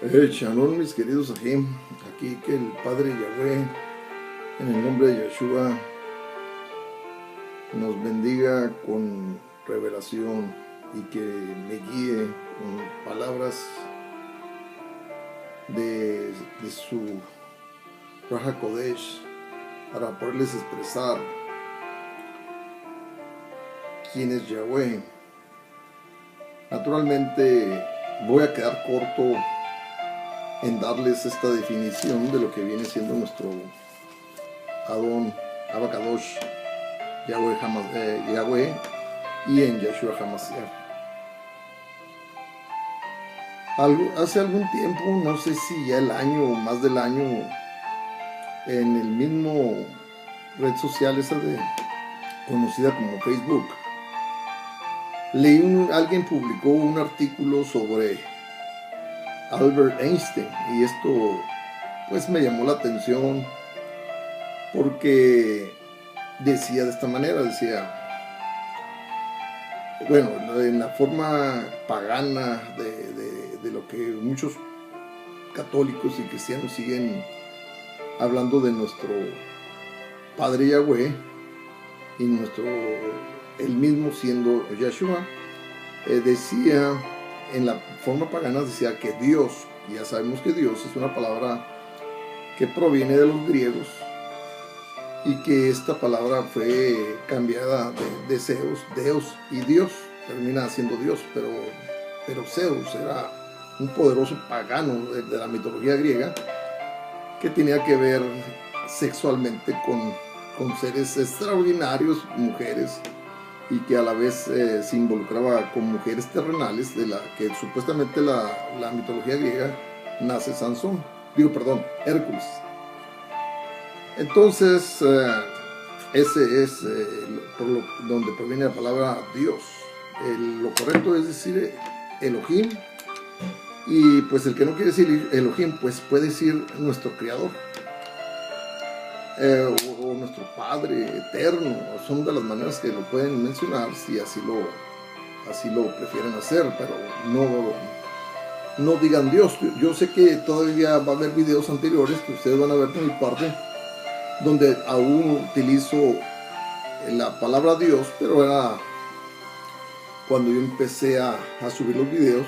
Shalom, mis queridos aquí que el Padre Yahweh, en el nombre de Yeshua, nos bendiga con revelación y que me guíe con palabras de su Raja Kodesh para poderles expresar quién es Yahweh. Naturalmente voy a quedar corto en darles esta definición de lo que viene siendo nuestro Adón, Abacadosh, Yahweh y en Yeshua Hamashiach. Hace algún tiempo, no sé si ya el año o más del año, en el mismo red social conocida como Facebook, alguien publicó un artículo sobre Albert Einstein, y esto pues me llamó la atención porque decía de esta manera, bueno, en la forma pagana de lo que muchos católicos y cristianos siguen hablando de nuestro Padre Yahweh y él mismo siendo Yeshua, decía, en la forma pagana decía que Dios, y ya sabemos que Dios es una palabra que proviene de los griegos y que esta palabra fue cambiada de Zeus, Deus y Dios, termina siendo Dios, pero Zeus era un poderoso pagano de la mitología griega que tenía que ver sexualmente con seres extraordinarios, mujeres, y que a la vez se involucraba con mujeres terrenales, de la que supuestamente la mitología griega nace Hércules. Entonces, ese es donde proviene la palabra Dios. Lo correcto es decir Elohim, y pues el que no quiere decir Elohim, pues puede decir nuestro Creador, o nuestro Padre eterno. Son de las maneras que lo pueden mencionar si así lo prefieren hacer, pero no digan Dios. Yo sé que todavía va a haber videos anteriores que ustedes van a ver por mi parte donde aún utilizo la palabra Dios, pero era cuando yo empecé a subir los videos,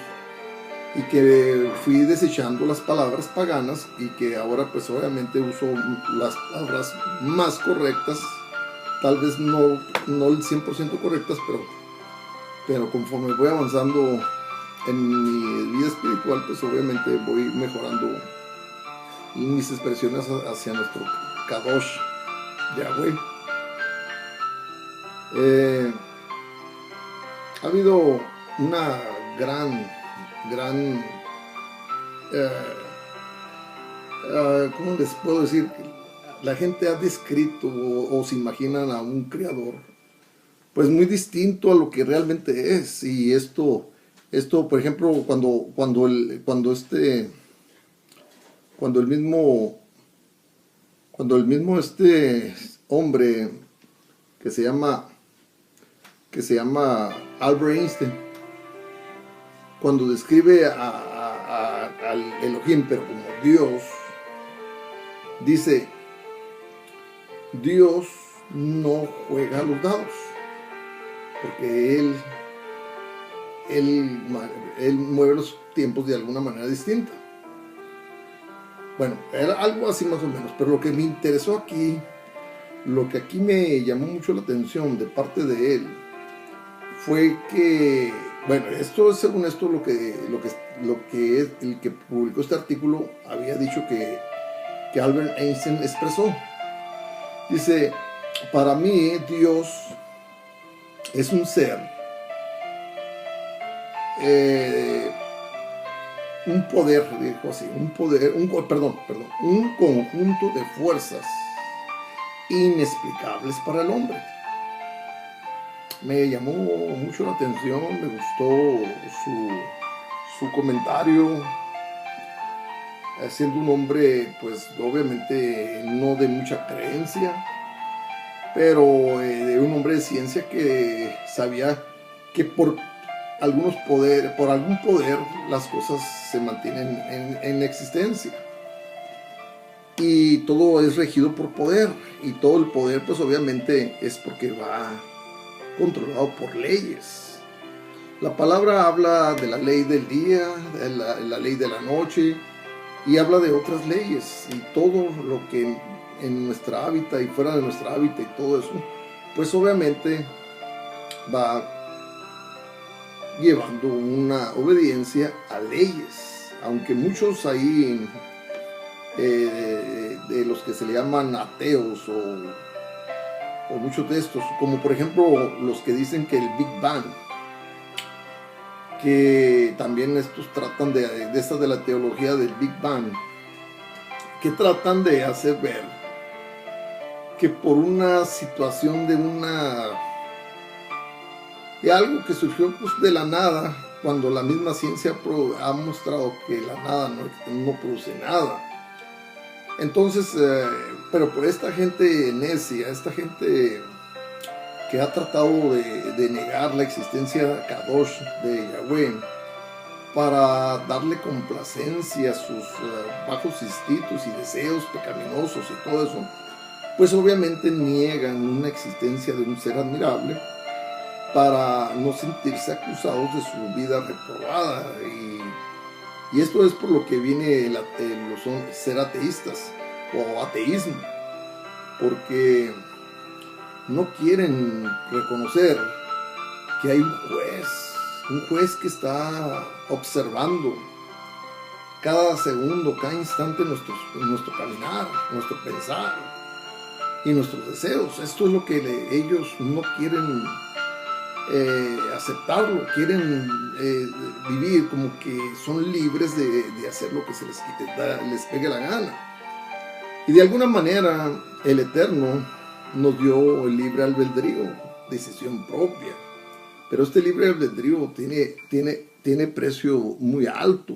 y que fui desechando las palabras paganas, y que ahora pues obviamente uso las palabras más correctas, tal vez no el 100% correctas, pero conforme voy avanzando en mi vida espiritual, pues obviamente voy mejorando mis expresiones hacia nuestro Kadosh Yahweh. Ha habido una gran ¿cómo les puedo decir? La gente ha descrito o se imaginan a un creador pues muy distinto a lo que realmente es. Y esto por ejemplo, cuando el mismo hombre que se llama Albert Einstein, cuando describe al Elohim, pero como Dios, dice: Dios no juega a los dados, porque él mueve los tiempos de alguna manera distinta. Bueno, era algo así más o menos, pero lo que me interesó aquí, lo que aquí me llamó mucho la atención de parte de él, fue que, bueno, según esto, lo que es el que publicó este artículo había dicho que Albert Einstein expresó. Dice: para mí Dios es un ser, un poder, dijo así, un conjunto de fuerzas inexplicables para el hombre. Me llamó mucho la atención, me gustó su comentario, siendo un hombre pues obviamente no de mucha creencia, pero de un hombre de ciencia que sabía que por algún poder, las cosas se mantienen en existencia. Y todo es regido por poder. Y todo el poder, pues obviamente, es porque va controlado por leyes. La palabra habla de la ley del día, de la ley de la noche, y habla de otras leyes. Y todo lo que en nuestra hábitat y fuera de nuestra hábitat y todo eso, pues obviamente va llevando una obediencia a leyes. Aunque muchos ahí de los que se le llaman ateos o muchos de estos, como por ejemplo los que dicen que el Big Bang, que también estos tratan de esta de la teología del Big Bang, que tratan de hacer ver que por una situación de algo que surgió pues de la nada, cuando la misma ciencia ha mostrado que la nada no produce nada. Entonces, pero por esta gente necia, esta gente que ha tratado de negar la existencia Kadosh de Yahweh para darle complacencia a sus bajos instintos y deseos pecaminosos y todo eso, pues obviamente niegan una existencia de un ser admirable para no sentirse acusados de su vida reprobada. Y esto es por lo que viene ser ateístas o ateísmo, porque no quieren reconocer que hay un juez que está observando cada segundo, cada instante nuestro caminar, nuestro pensar y nuestros deseos. Esto es lo que ellos no quieren aceptarlo, quieren vivir como que son libres de hacer lo que les pegue la gana. Y de alguna manera el Eterno nos dio el libre albedrío, decisión propia. Pero este libre albedrío tiene precio muy alto.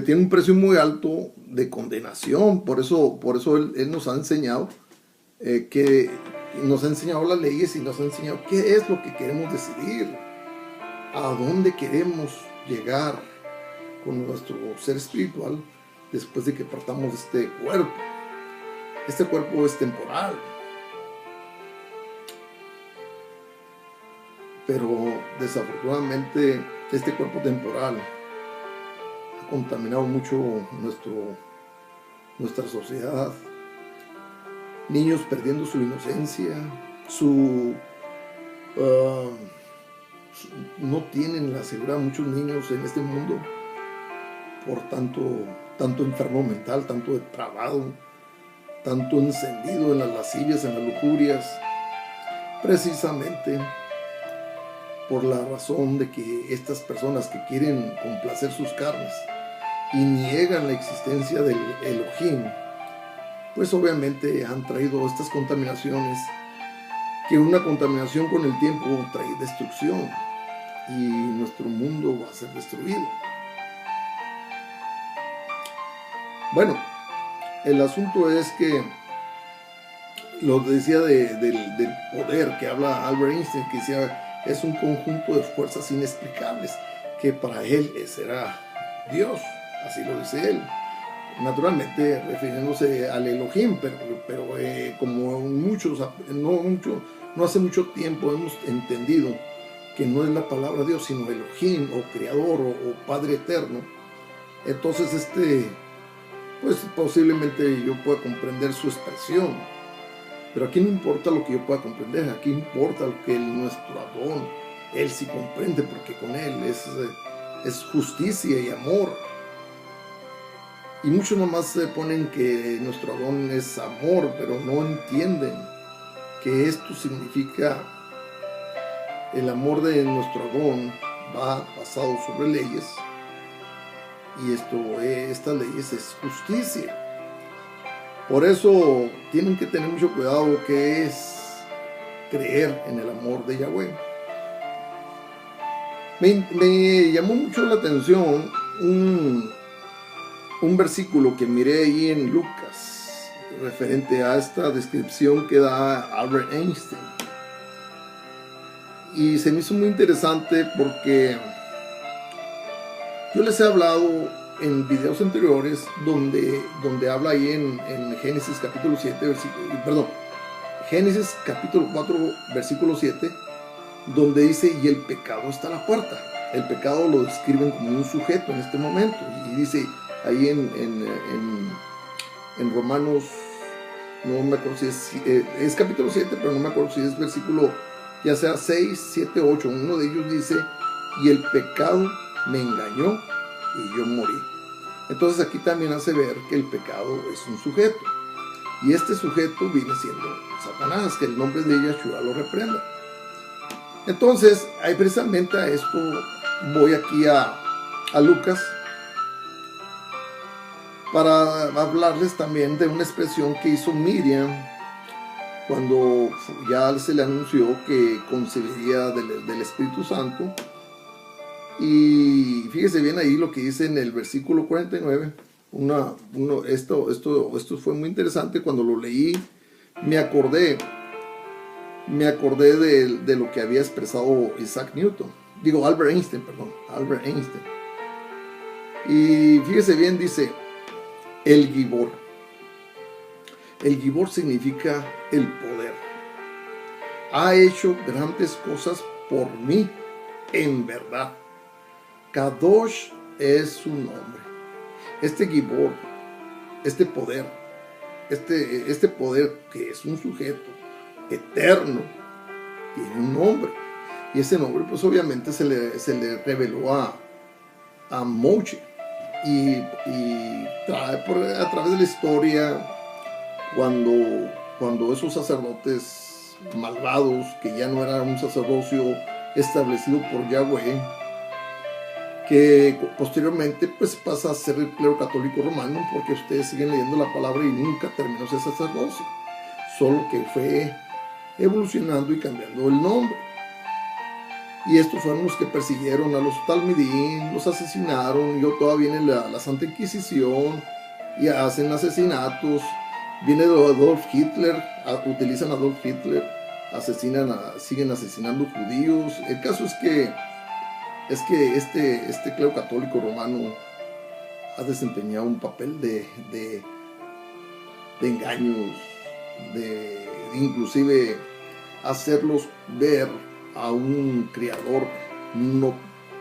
Tiene un precio muy alto de condenación. Por eso él nos ha enseñado nos ha enseñado las leyes y nos ha enseñado qué es lo que queremos decidir, a dónde queremos llegar con nuestro ser espiritual después de que partamos de este cuerpo. Este cuerpo es temporal, pero desafortunadamente este cuerpo temporal ha contaminado mucho nuestra sociedad. Niños perdiendo su inocencia, no tienen la seguridad muchos niños en este mundo por tanto enfermo mental, tanto depravado, tanto encendido en las lascivias, en las lujurias, precisamente por la razón de que estas personas que quieren complacer sus carnes y niegan la existencia del Elohim, pues obviamente han traído estas contaminaciones, que una contaminación con el tiempo trae destrucción y nuestro mundo va a ser destruido. Bueno, el asunto es que lo decía del poder que habla Albert Einstein, que decía es un conjunto de fuerzas inexplicables que para él será Dios, así lo dice él. Naturalmente refiriéndose al Elohim, pero como no hace mucho tiempo hemos entendido que no es la palabra Dios, sino Elohim o Creador o Padre Eterno. Entonces pues posiblemente yo pueda comprender su expresión, pero aquí no importa lo que yo pueda comprender, aquí importa lo que nuestro Adón, él sí comprende, porque con él es justicia y amor. Y muchos nomás se ponen que nuestro Adón es amor, pero no entienden que esto significa el amor de nuestro Adón va basado sobre leyes, y estas leyes es justicia. Por eso tienen que tener mucho cuidado que es creer en el amor de Yahweh. Me llamó mucho la atención un versículo que miré ahí en Lucas referente a esta descripción que da Albert Einstein, y se me hizo muy interesante porque yo les he hablado en videos anteriores donde habla ahí en Génesis capítulo 7, Génesis capítulo 4, versículo 7, donde dice, y el pecado está a la puerta. El pecado lo describen como un sujeto en este momento, y dice ahí en Romanos, no me acuerdo si es capítulo 7, pero no me acuerdo si es versículo, ya sea 6, 7, 8, uno de ellos dice, y el pecado me engañó y yo morí. Entonces aquí también hace ver que el pecado es un sujeto, y este sujeto viene siendo Satanás, que el nombre de Yahshua lo reprenda. Entonces, ahí precisamente a esto voy aquí a Lucas, para hablarles también de una expresión que hizo Miriam cuando ya se le anunció que concebiría del Espíritu Santo. Y fíjese bien ahí lo que dice en el versículo 49. Esto fue muy interesante. Cuando lo leí me acordé de lo que había expresado Albert Einstein. Y fíjese bien, dice, el Gibor. El Gibor significa el poder. Ha hecho grandes cosas por mí, en verdad. Kadosh es su nombre. Este Gibor, este poder que es un sujeto eterno, tiene un nombre. Y ese nombre pues obviamente se le reveló a Moshe. Y a través de la historia, cuando esos sacerdotes malvados, que ya no era un sacerdocio establecido por Yahweh, que posteriormente pues pasa a ser el clero católico romano, porque ustedes siguen leyendo la palabra y nunca terminó ese sacerdocio, solo que fue evolucionando y cambiando el nombre. Y estos fueron los que persiguieron a los talmidín, los asesinaron, y todavía viene la Santa Inquisición y hacen asesinatos. Viene Adolf Hitler, utilizan a Adolf Hitler, siguen asesinando judíos. El caso es que este clero católico romano ha desempeñado un papel de engaños, de inclusive hacerlos ver a un creador no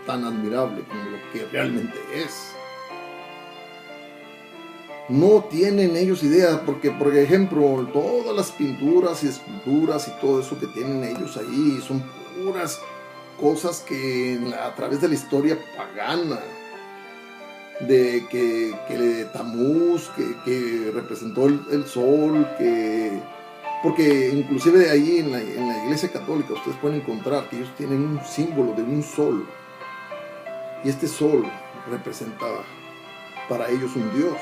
tan admirable como lo que realmente es. No tienen ellos idea, porque por ejemplo todas las pinturas y esculturas y todo eso que tienen ellos ahí son puras cosas que a través de la historia pagana, de que Tamuz, que representó el sol, porque inclusive ahí en la iglesia católica ustedes pueden encontrar que ellos tienen un símbolo de un sol, y este sol representa para ellos un dios,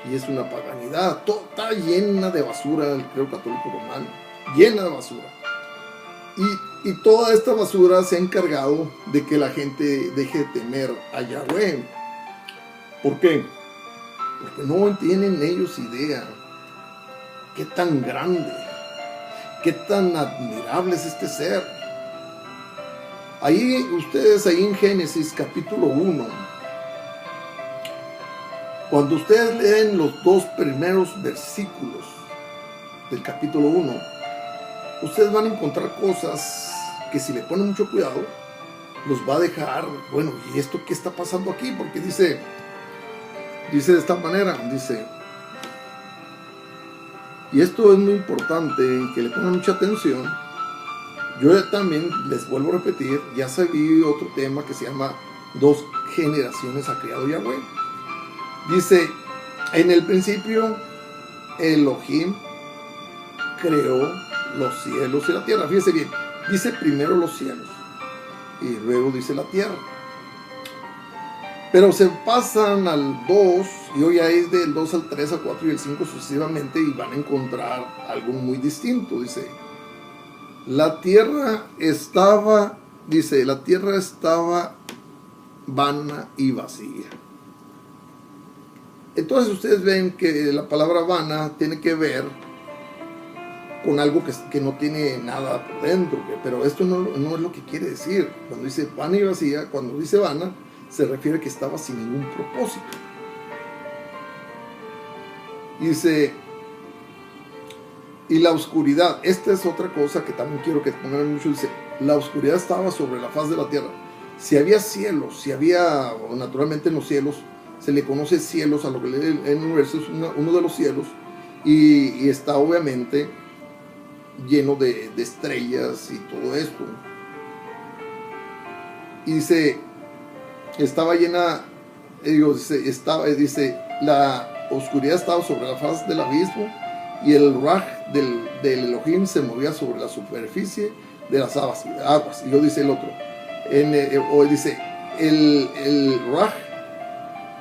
y es una paganidad. Todo está llena de basura el clero católico romano, llena de basura, y toda esta basura se ha encargado de que la gente deje de temer a Yahweh. ¿Por qué? Porque no tienen ellos idea qué tan grande, qué tan admirable es este ser. Ustedes ahí en Génesis capítulo 1, cuando ustedes leen los 2 primeros versículos del capítulo 1, ustedes van a encontrar cosas que, si le ponen mucho cuidado, los va a dejar, bueno, ¿y esto qué está pasando aquí? Porque dice de esta manera, dice, y esto es muy importante que le pongan mucha atención. Yo también les vuelvo a repetir, ya sabí otro tema que se llama 2 generaciones ha creado Yahweh. Dice, en el principio Elohim creó los cielos y la tierra. Fíjese bien, dice primero los cielos y luego dice la tierra. Pero se pasan al 2, y hoy hay del 2 al 3, al 4 y al 5 sucesivamente, y van a encontrar algo muy distinto. Dice, la tierra estaba vana y vacía. Entonces ustedes ven que la palabra vana tiene que ver con algo que no tiene nada por dentro, pero esto no es lo que quiere decir. Cuando dice vana y vacía, cuando dice vana, se refiere a que estaba sin ningún propósito. Dice, y la oscuridad, esta es otra cosa que también quiero que pongan mucho, dice, la oscuridad estaba sobre la faz de la tierra. Si había cielos, naturalmente en los cielos, se le conoce cielos a lo que lee el universo, es uno de los cielos, y está obviamente lleno de estrellas y todo esto. Y dice, estaba llena, dice, la oscuridad estaba sobre la faz del abismo, y el Raj del Elohim se movía sobre la superficie de las aguas. Y luego dice el otro, dice, el Raj,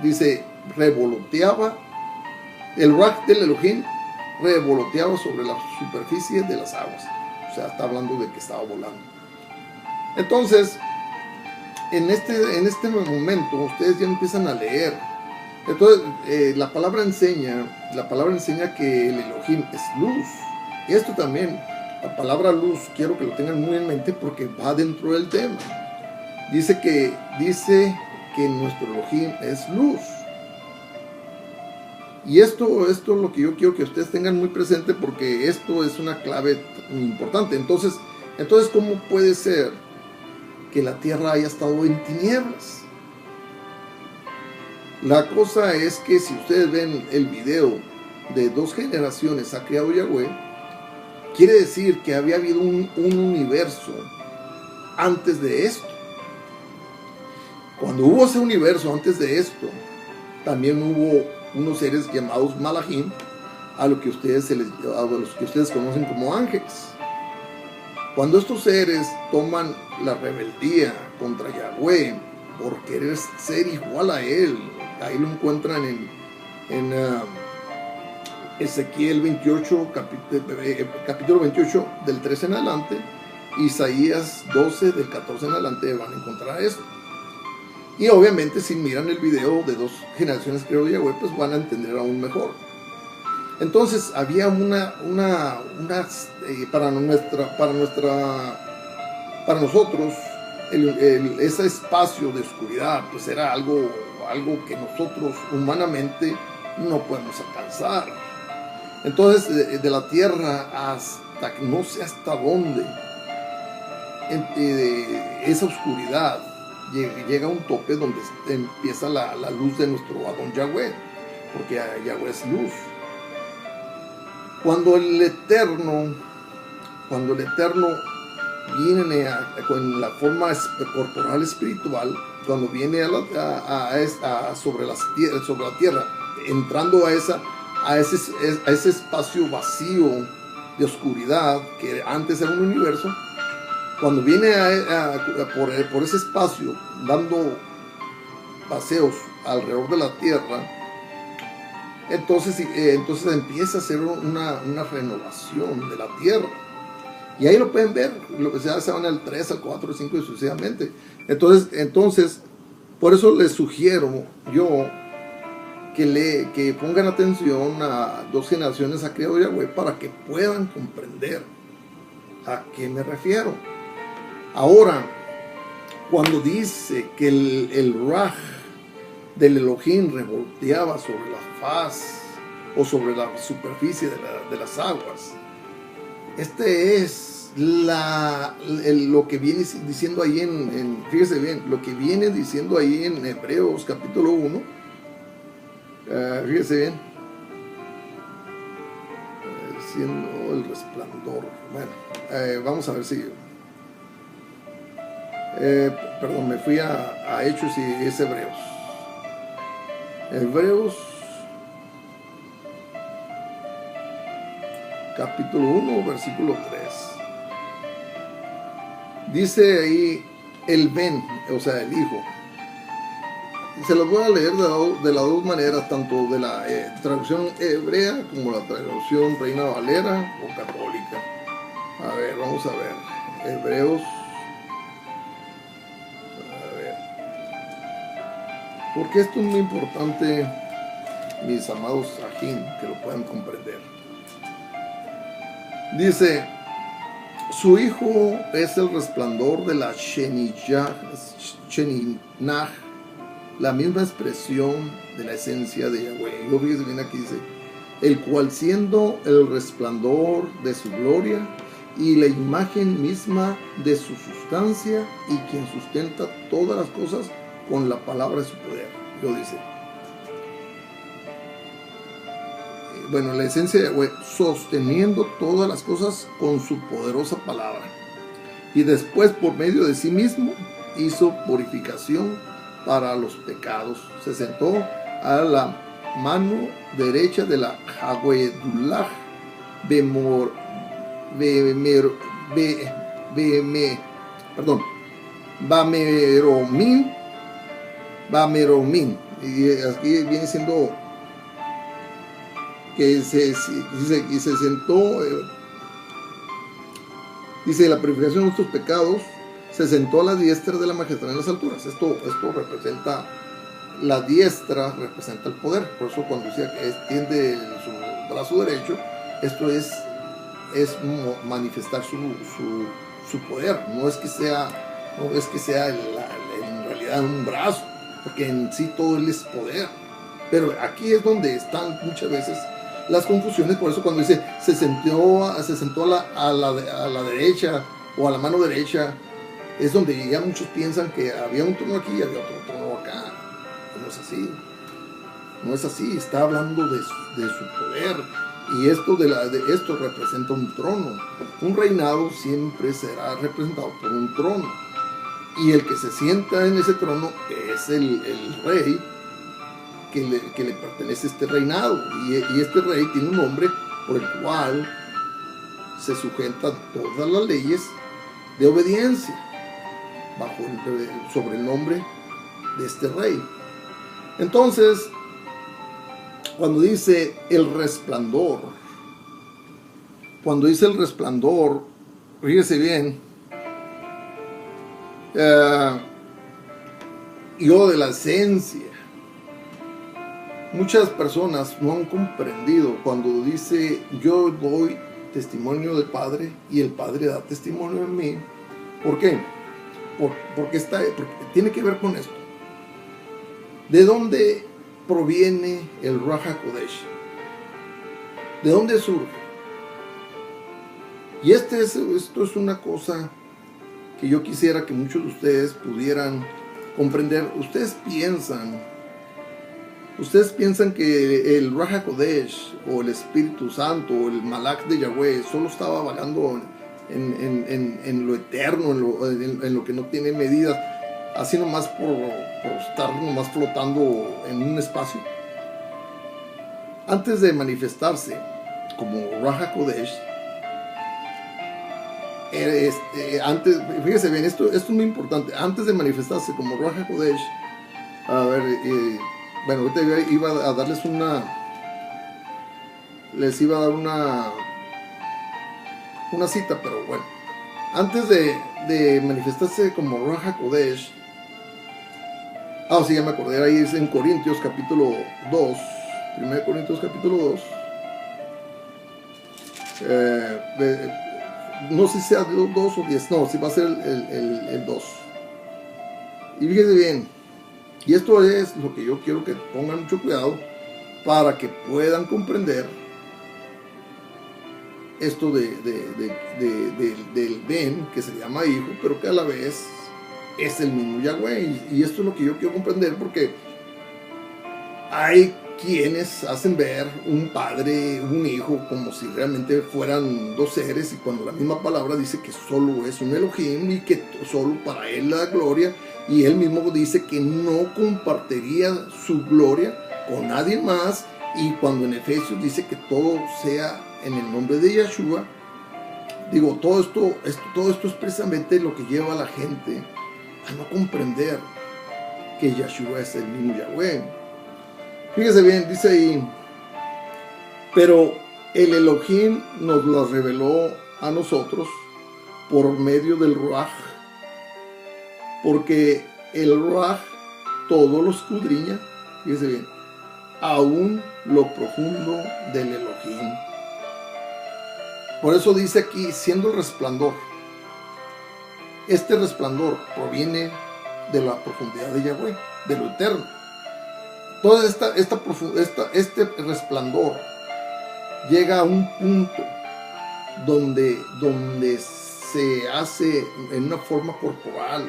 dice, revoloteaba, el Raj del Elohim revoloteaba sobre la superficie de las aguas. O sea, está hablando de que estaba volando. Entonces, en este momento, ustedes ya empiezan a leer. Entonces, la palabra enseña que el Elohim es luz. Y esto también, la palabra luz, quiero que lo tengan muy en mente porque va dentro del tema. Dice que nuestro Elohim es luz. Y esto es lo que yo quiero que ustedes tengan muy presente, porque esto es una clave importante. Entonces, ¿cómo puede ser que la tierra haya estado en tinieblas? La cosa es que si ustedes ven el video de 2 generaciones ha creado Yahweh, quiere decir que había habido un universo antes de esto. Cuando hubo ese universo antes de esto, también hubo unos seres llamados Malachim, a los que ustedes conocen como ángeles. Cuando estos seres toman la rebeldía contra Yahweh por querer ser igual a él, ahí lo encuentran en Ezequiel 28, capítulo 28 del 13 en adelante, Isaías 12 del 14 en adelante, van a encontrar esto. Y obviamente si miran el video de 2 generaciones creo de Yahweh, pues van a entender aún mejor. Entonces había para nosotros ese espacio de oscuridad, pues era algo que nosotros humanamente no podemos alcanzar. Entonces de la tierra hasta no sé hasta dónde, esa oscuridad llega a un tope donde empieza la luz de nuestro Adón Yahweh, porque Yahweh es luz. Cuando el Eterno viene con la forma corporal espiritual, cuando viene sobre la tierra, entrando a ese espacio vacío de oscuridad que antes era un universo, cuando viene por ese espacio dando paseos alrededor de la tierra, entonces empieza a hacer una renovación de la tierra. Y ahí lo pueden ver, ya se van al 3, al 4, al 5 y sucesivamente. Entonces, por eso les sugiero yo que pongan atención a 2 generaciones ha creado Yahweh, para que puedan comprender a qué me refiero. Ahora, cuando dice que el Raj del Elohim revolteaba sobre la faz o sobre la superficie de las aguas, este es lo que viene diciendo ahí fíjese bien, lo que viene diciendo ahí en Hebreos capítulo 1, fíjese bien, siendo el resplandor. Bueno, vamos a ver si perdón, me fui a Hechos y es Hebreos capítulo 1 versículo 3. Dice ahí el Ben, o sea el Hijo. Se los voy a leer de las 2 maneras, tanto de la traducción hebrea como la traducción Reina Valera o católica. A ver, vamos a ver. Hebreos. Porque esto es muy importante, mis amados ajín, que lo puedan comprender. Dice, su hijo es el resplandor de la Sheninah, la misma expresión de la esencia de Yahweh. Yo fíjese bien aquí dice, el cual siendo el resplandor de su gloria y la imagen misma de su sustancia y quien sustenta todas las cosas con la palabra de su poder. Yo dice, bueno, la esencia de Yahweh, sosteniendo todas las cosas con su poderosa palabra. Y después por medio de sí mismo hizo purificación para los pecados. Se sentó a la mano derecha de la Yahweh-Dullah Bameromín. Y aquí viene siendo que se sentó, dice, la purificación de nuestros pecados, se sentó a la diestra de la majestad en las alturas. Esto representa, la diestra representa el poder. Por eso cuando decía que extiende su brazo derecho, esto es manifestar su poder. No es que sea en realidad un brazo, porque en sí todo él es poder. Pero aquí es donde están muchas veces las confusiones. Por eso cuando dice se sentó a la derecha o a la mano derecha, es donde ya muchos piensan que había un trono aquí y había otro trono acá. No es así. No es así. Está hablando de su poder. Y esto representa un trono. Un reinado siempre será representado por un trono. Y el que se sienta en ese trono es el rey que le pertenece a este reinado. Y este rey tiene un nombre por el cual se sujetan todas las leyes de obediencia sobre el nombre de este rey. Entonces, cuando dice el resplandor, fíjese bien, yo de la esencia, muchas personas no han comprendido cuando dice yo doy testimonio del Padre y el Padre da testimonio en mí. ¿Por qué? Porque tiene que ver con esto. ¿De dónde proviene el Ruach HaKodesh? ¿De dónde surge? Y esto es una cosa que yo quisiera que muchos de ustedes pudieran comprender. Ustedes piensan que el Ruach HaKodesh o el Espíritu Santo o el Malach de Yahweh solo estaba vagando en lo eterno, en lo que no tiene medidas, así nomás por estar nomás flotando en un espacio. Antes de manifestarse como Ruach HaKodesh, fíjese bien, esto es muy importante. Antes de manifestarse como Ruach HaKodesh, a ver, bueno, ahorita iba a darles les iba a dar una cita, pero bueno, antes de manifestarse como Ruach HaKodesh, sí, ya me acordé, ahí es en Corintios capítulo 2, 1 Corintios capítulo 2, no sé si sea 2 o 10, no, si va a ser el 2, y fíjense bien, y esto es lo que yo quiero que pongan mucho cuidado para que puedan comprender esto del Ben, que se llama hijo, pero que a la vez es el mismo Yahweh. Y esto es lo que yo quiero comprender, porque hay quienes hacen ver un padre, un hijo, como si realmente fueran dos seres, y cuando la misma palabra dice que solo es un Elohim y que solo para él la gloria, y él mismo dice que no compartiría su gloria con nadie más, y cuando en Efesios dice que todo sea en el nombre de Yeshua. Digo, todo esto es precisamente lo que lleva a la gente a no comprender que Yeshua es el mismo Yahweh. Fíjese bien, dice ahí, pero el Elohim nos lo reveló a nosotros por medio del Ruach, porque el Ruach todo lo escudriña, fíjese bien, aún lo profundo del Elohim. Por eso dice aquí, siendo el resplandor. Este resplandor proviene de la profundidad de Yahweh, de lo eterno. Todo este resplandor llega a un punto donde se hace en una forma corporal,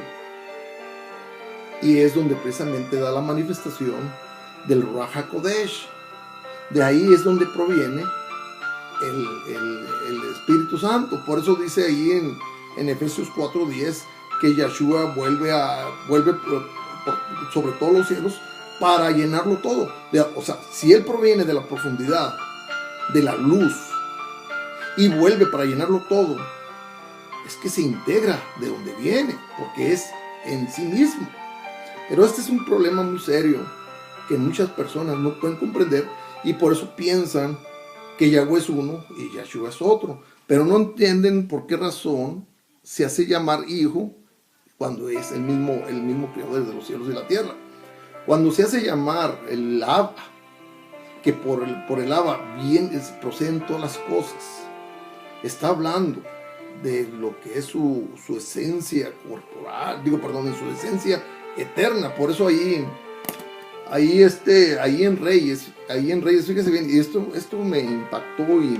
y es donde precisamente da la manifestación del Ruach HaKodesh. De ahí es donde proviene el Espíritu Santo. Por eso dice ahí en Efesios 4:10 que Yahshua vuelve sobre todos los cielos para llenarlo todo. O sea, si Él proviene de la profundidad, de la luz, y vuelve para llenarlo todo, es que se integra de donde viene, porque es en sí mismo. Pero este es un problema muy serio que muchas personas no pueden comprender, y por eso piensan que Yahweh es uno y Yahshua es otro, pero no entienden por qué razón se hace llamar hijo cuando es el mismo creador de los cielos y la tierra. Cuando se hace llamar el Abba, que por el Abba proceden todas las cosas, está hablando de lo que es su esencia corporal, en su esencia eterna. Por eso ahí en Reyes, fíjese bien, y esto me impactó y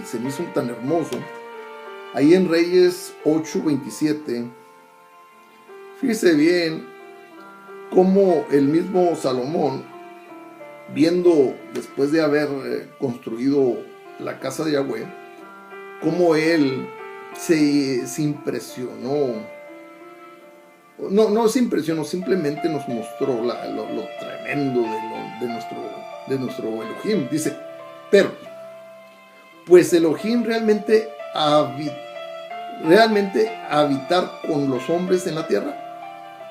se me hizo tan hermoso. Ahí en Reyes 8:27, fíjese bien cómo el mismo Salomón, viendo después de haber construido la casa de Yahweh, cómo él se impresionó. No se impresionó, simplemente nos mostró lo tremendo de nuestro Elohim. Dice, pero, pues Elohim realmente habitar con los hombres en la tierra,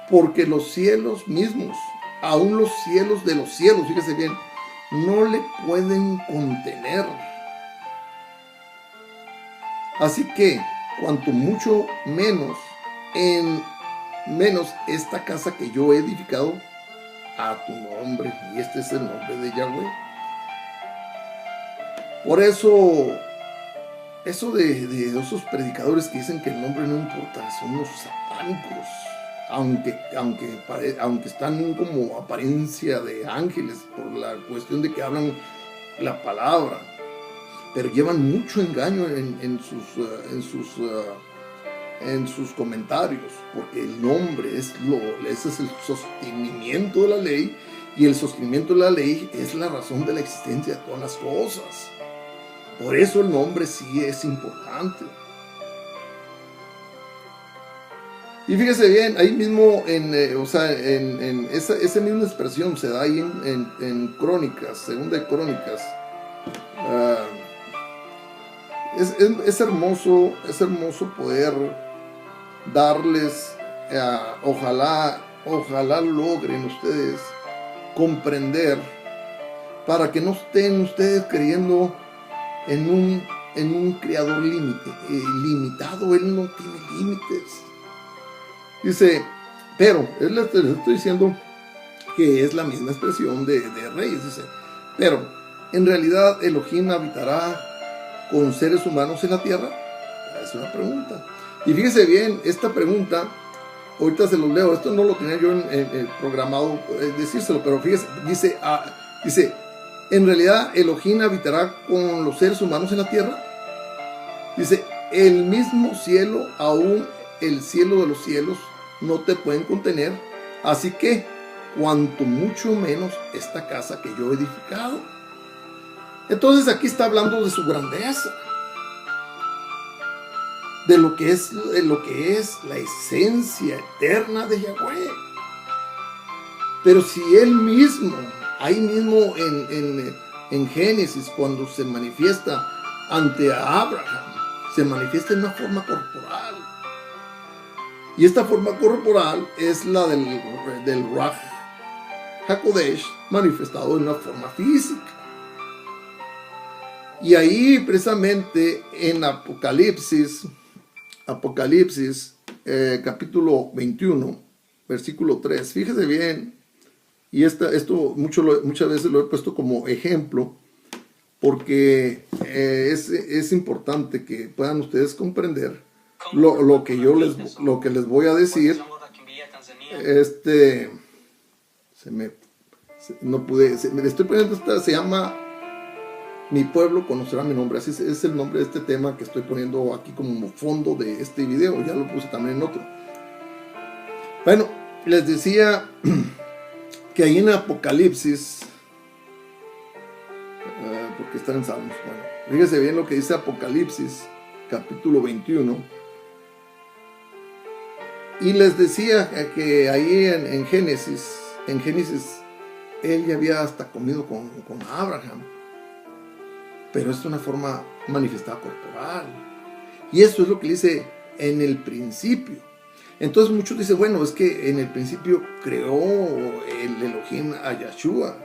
porque los cielos mismos, aún los cielos de los cielos, fíjese bien, no le pueden contener. Así que, cuanto mucho menos esta casa que yo he edificado a tu nombre, y este es el nombre de Yahweh. Por eso de esos predicadores que dicen que el nombre no importa, son unos satánicos, aunque están como apariencia de ángeles por la cuestión de que hablan la palabra, pero llevan mucho engaño en sus comentarios, porque el nombre ese es el sostenimiento de la ley, y el sostenimiento de la ley es la razón de la existencia de todas las cosas. Por eso el nombre sí es importante. Y fíjese bien, ahí mismo esa misma expresión se da ahí en Crónicas, Segunda de Crónicas. Es hermoso poder darles, ojalá logren ustedes comprender, para que no estén ustedes creyendo en un creador limitado. Él no tiene límites. Dice, pero él le estoy diciendo que es la misma expresión de Reyes. Dice, pero en realidad Elohim habitará con seres humanos en la tierra. Es una pregunta. Y fíjese bien, esta pregunta, ahorita se los leo, esto no lo tenía yo programado decírselo, pero fíjese, dice, ¿en realidad Elohim habitará con los seres humanos en la tierra? Dice, el mismo cielo, aún el cielo de los cielos, no te pueden contener, así que cuanto mucho menos esta casa que yo he edificado. Entonces aquí está hablando de su grandeza, de lo que es la esencia eterna de Yahweh. Pero si él mismo, ahí mismo en Génesis, cuando se manifiesta ante Abraham, se manifiesta en una forma corporal. Y esta forma corporal es la del Ruach HaKodesh manifestado en una forma física. Y ahí precisamente en Apocalipsis capítulo 21, versículo 3, fíjese bien, y esto muchas veces lo he puesto como ejemplo, porque es importante que puedan ustedes comprender lo que les voy a decir. Me estoy poniendo se llama Mi pueblo conocerá mi nombre. Así es el nombre de este tema que estoy poniendo aquí como fondo de este video. Ya lo puse también en otro. Bueno, les decía que ahí en Apocalipsis, porque están en Salmos, bueno, fíjese bien lo que dice Apocalipsis, capítulo 21. Y les decía que ahí en Génesis, él ya había hasta comido con Abraham. Pero es una forma manifestada corporal. Y eso es lo que dice en el principio. Entonces muchos dicen, bueno, es que en el principio creó el Elohim a Yahshua.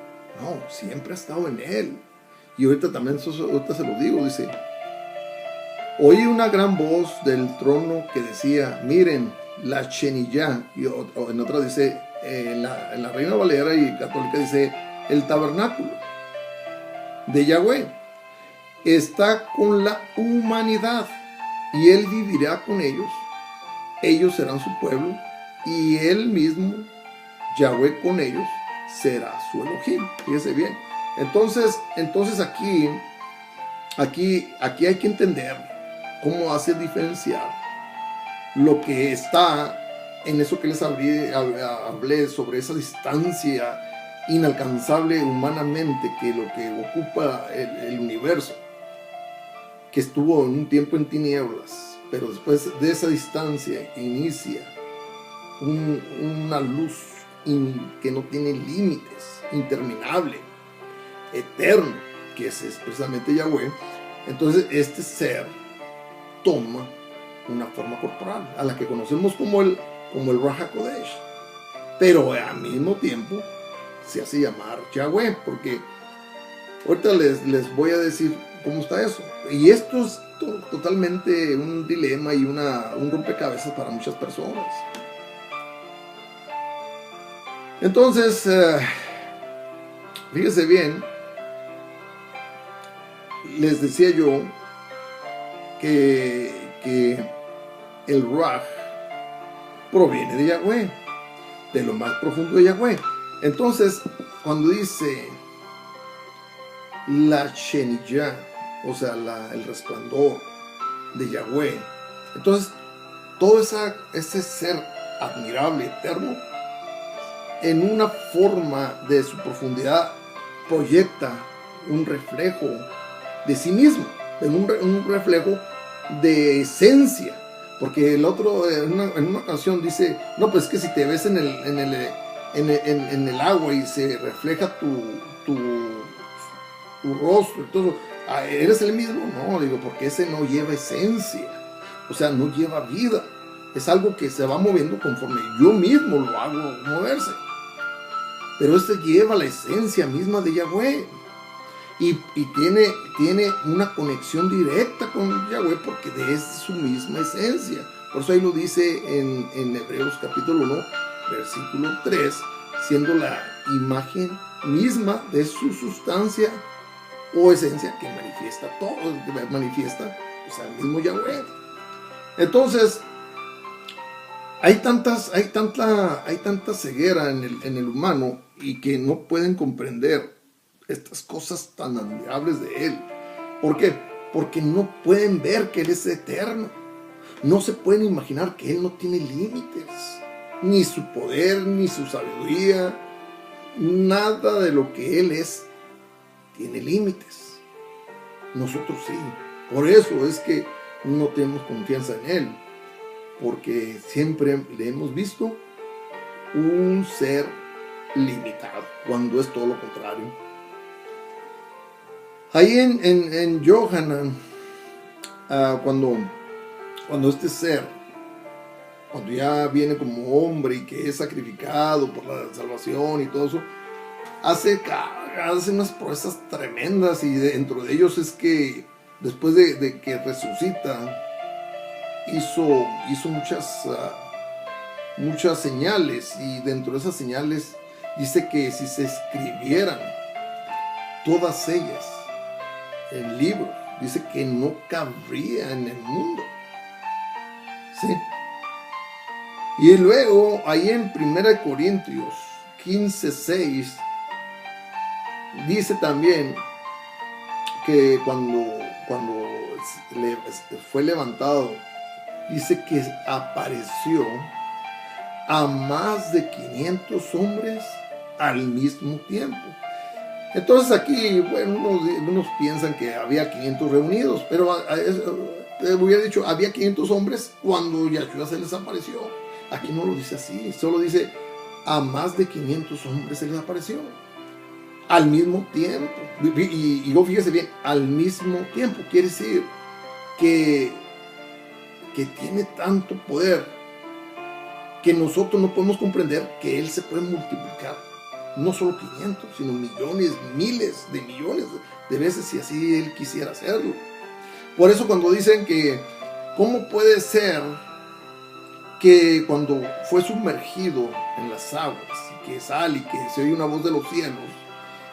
No, siempre ha estado en él. Y ahorita también, ahorita se lo digo, dice, oí una gran voz del trono que decía, miren, la Sheniyah, y en otra dice, en la Reina Valera y Católica dice, el tabernáculo de Yahweh está con la humanidad y él vivirá con ellos serán su pueblo y él mismo, Yahweh, con ellos será su Elohim. Fíjese bien. Entonces aquí hay que entender cómo hace diferenciar lo que está en eso que les hablé sobre esa distancia inalcanzable humanamente, que lo que ocupa el universo, que estuvo en un tiempo en tinieblas, pero después de esa distancia inicia una luz que no tiene límites, interminable, eterno, que es precisamente Yahweh. Entonces este ser toma una forma corporal, a la que conocemos como el Ruach HaKodesh, pero al mismo tiempo se hace llamar Yahweh, porque ahorita les voy a decir cómo está eso. Y esto es totalmente un dilema y un rompecabezas para muchas personas. Entonces, fíjese bien, les decía yo que el Ruach proviene de Yahweh, de lo más profundo de Yahweh. Entonces, cuando dice la Sheniyah, o sea, el resplandor de Yahweh, entonces todo ese ser admirable, eterno, en una forma de su profundidad proyecta un reflejo de sí mismo, un reflejo de esencia, porque el otro en una canción dice, no, pues es que si te ves en el agua y se refleja tu rostro, entonces ¿eres el mismo? No, digo, porque ese no lleva esencia, o sea, no lleva vida, es algo que se va moviendo conforme yo mismo lo hago moverse, pero este lleva la esencia misma de Yahweh y tiene una conexión directa con Yahweh porque es su misma esencia. Por eso ahí lo dice en Hebreos capítulo 1, versículo 3, siendo la imagen misma de su sustancia o esencia que manifiesta todo, que manifiesta pues, al mismo Yahweh. Entonces hay tanta ceguera en el humano y que no pueden comprender estas cosas tan admirables de él. ¿Por qué? Porque no pueden ver que él es eterno, no se pueden imaginar que él no tiene límites, ni su poder, ni su sabiduría, nada de lo que él es tiene límites. Nosotros sí. Por eso es que no tenemos confianza en él, porque siempre le hemos visto un ser limitado, cuando es todo lo contrario. Ahí en Yohanan, cuando este ser, cuando ya viene como hombre y que es sacrificado por la salvación y todo eso, hace unas proezas tremendas, y dentro de ellos es que después de que resucita, hizo muchas señales, y dentro de esas señales dice que si se escribieran todas ellas en libros. Dice que no cabría en el mundo. ¿Sí? Y luego, ahí en 1 Corintios 15:6, dice también que cuando fue levantado, dice que apareció a más de 500 hombres al mismo tiempo. Entonces aquí, bueno, unos piensan que había 500 reunidos, pero hubiera dicho, había 500 hombres cuando Yahshua se les apareció. Aquí no lo dice así, solo dice, a más de 500 hombres se les apareció. Al mismo tiempo. Y luego fíjese bien, al mismo tiempo. Quiere decir que tiene tanto poder que nosotros no podemos comprender que Él se puede multiplicar. No solo 500, sino millones, miles de millones de veces si así Él quisiera hacerlo. Por eso cuando dicen que, ¿cómo puede ser que cuando fue sumergido en las aguas, y que sale y que se oye una voz de los cielos,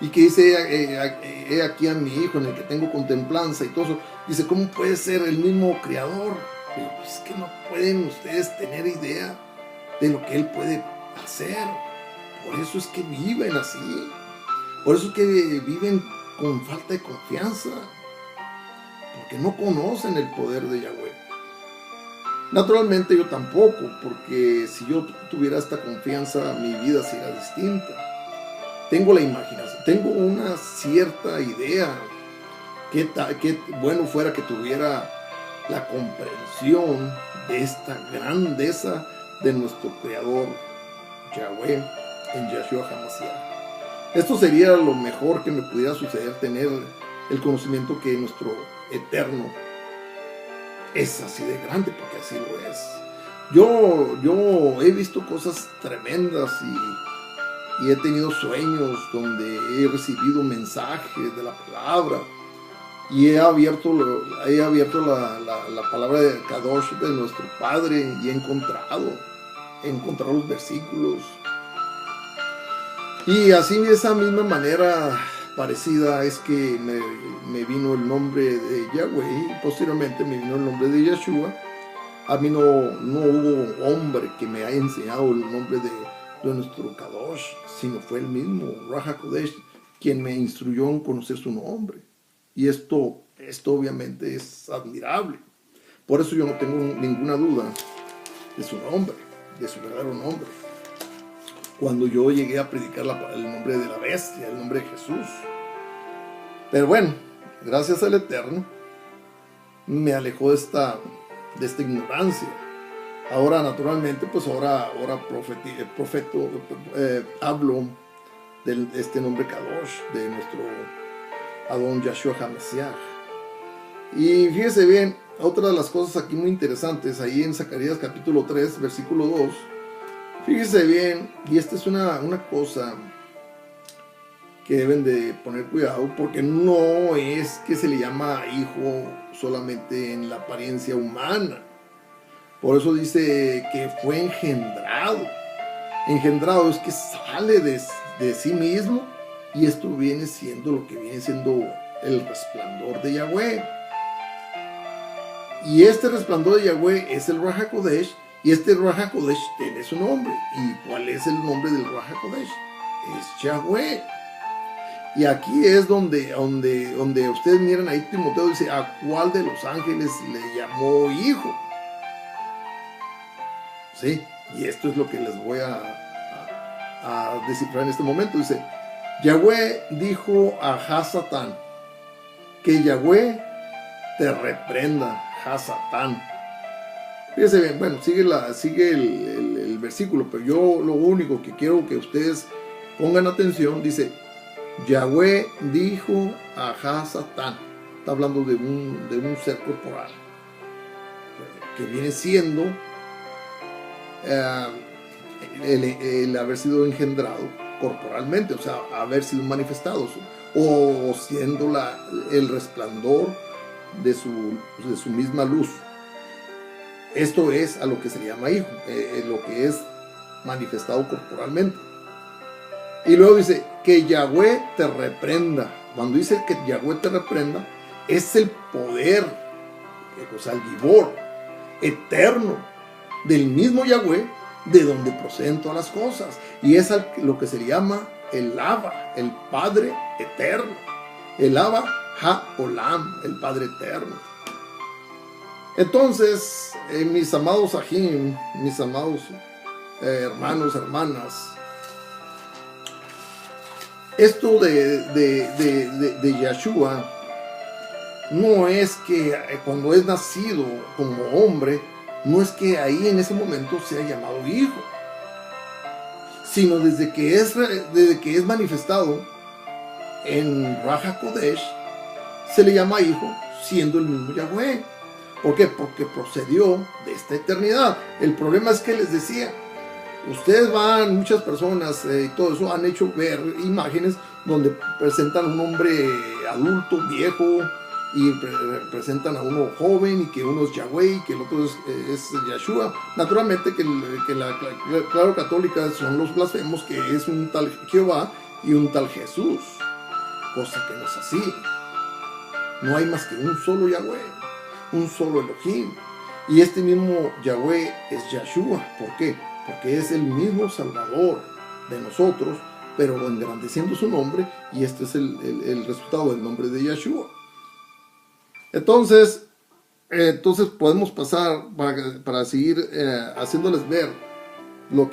y que dice, he aquí a mi hijo en el que tengo contemplanza y todo eso, dice, ¿cómo puede ser el mismo creador? Pero pues es que no pueden ustedes tener idea de lo que Él puede hacer. Por eso es que viven así. Por eso es que viven con falta de confianza. Porque no conocen el poder de Yahweh. Naturalmente yo tampoco, porque si yo tuviera esta confianza, mi vida sería distinta. Tengo la imaginación, tengo una cierta idea. Qué bueno fuera que tuviera la comprensión de esta grandeza de nuestro Creador, Yahweh, en Yahshua HaMashiach. Esto sería lo mejor que me pudiera suceder, tener el conocimiento que nuestro Eterno es así de grande, porque así lo es. Yo he visto cosas tremendas y he tenido sueños donde he recibido mensajes de la palabra y he abierto la palabra de Kadosh de nuestro Padre y he encontrado los versículos. Y así de esa misma manera parecida es que me vino el nombre de Yahweh y posteriormente me vino el nombre de Yeshua. A mí no hubo hombre que me haya enseñado el nombre de nuestro Kadosh, sino fue el mismo Ruach HaKodesh quien me instruyó en conocer su nombre. Y esto obviamente es admirable. Por eso yo no tengo ninguna duda de su nombre, de su verdadero nombre. Cuando yo llegué a predicar el nombre de la bestia, el nombre de Jesús. Pero bueno, gracias al Eterno, me alejó de esta ignorancia. Ahora, naturalmente, pues ahora hablo de este nombre Kadosh, de nuestro Adón Yahshua HaMashiach. Y fíjese bien, otra de las cosas aquí muy interesantes, ahí en Zacarías capítulo 3, versículo 2, fíjese bien, y esta es una cosa que deben de poner cuidado, porque no es que se le llama hijo solamente en la apariencia humana. Por eso dice que fue engendrado. Engendrado es que sale de sí mismo, y esto viene siendo lo que viene siendo el resplandor de Yahweh. Y este resplandor de Yahweh es el Ruach HaKodesh, y este Ruach HaKodesh tiene su nombre. ¿Y cuál es el nombre del Ruach HaKodesh? Es Yahweh. Y aquí es donde ustedes miran ahí, Timoteo dice, ¿a cuál de los ángeles le llamó hijo? Sí, y esto es lo que les voy a descifrar en este momento. Dice, Yahweh dijo a Hasatán, que Yahweh te reprenda, Hasatán. Fíjense bien, bueno, sigue el versículo, pero yo lo único que quiero que ustedes pongan atención, dice, Yahweh dijo a Hasatán. Está hablando de un ser corporal, que viene siendo el haber sido engendrado corporalmente, o sea, haber sido manifestado, o siendo el resplandor de su misma luz. Esto es a lo que se le llama hijo, lo que es manifestado corporalmente. Y luego dice, que Yahweh te reprenda. Cuando dice que Yahweh te reprenda, es el poder, o sea, el Gibor, eterno, del mismo Yahweh, de donde proceden todas las cosas. Y es lo que se le llama el Abba, el Padre eterno. El Abba Ha-Olam, el Padre eterno. Entonces, mis amados Ajim, mis amados hermanos, hermanas, esto de Yeshua no es que cuando es nacido como hombre, no es que ahí en ese momento sea llamado hijo, sino desde que es manifestado en Raja Kodesh, se le llama hijo, siendo el mismo Yahweh. ¿Por qué? Porque procedió de esta eternidad. El problema es que les decía, ustedes muchas personas y todo eso han hecho ver imágenes donde presentan a un hombre adulto, viejo, y presentan a uno joven, y que uno es Yahweh y que el otro es Yeshua. Naturalmente que la claro católica son los blasfemos, que es un tal Jehová y un tal Jesús, cosa que no es así. No hay más que un solo Yahweh, un solo Elohim, y este mismo Yahweh es Yeshua. ¿Por qué? Porque es el mismo Salvador de nosotros, pero engrandeciendo su nombre, y este es el resultado del nombre de Yeshua. Entonces podemos pasar para seguir haciéndoles ver lo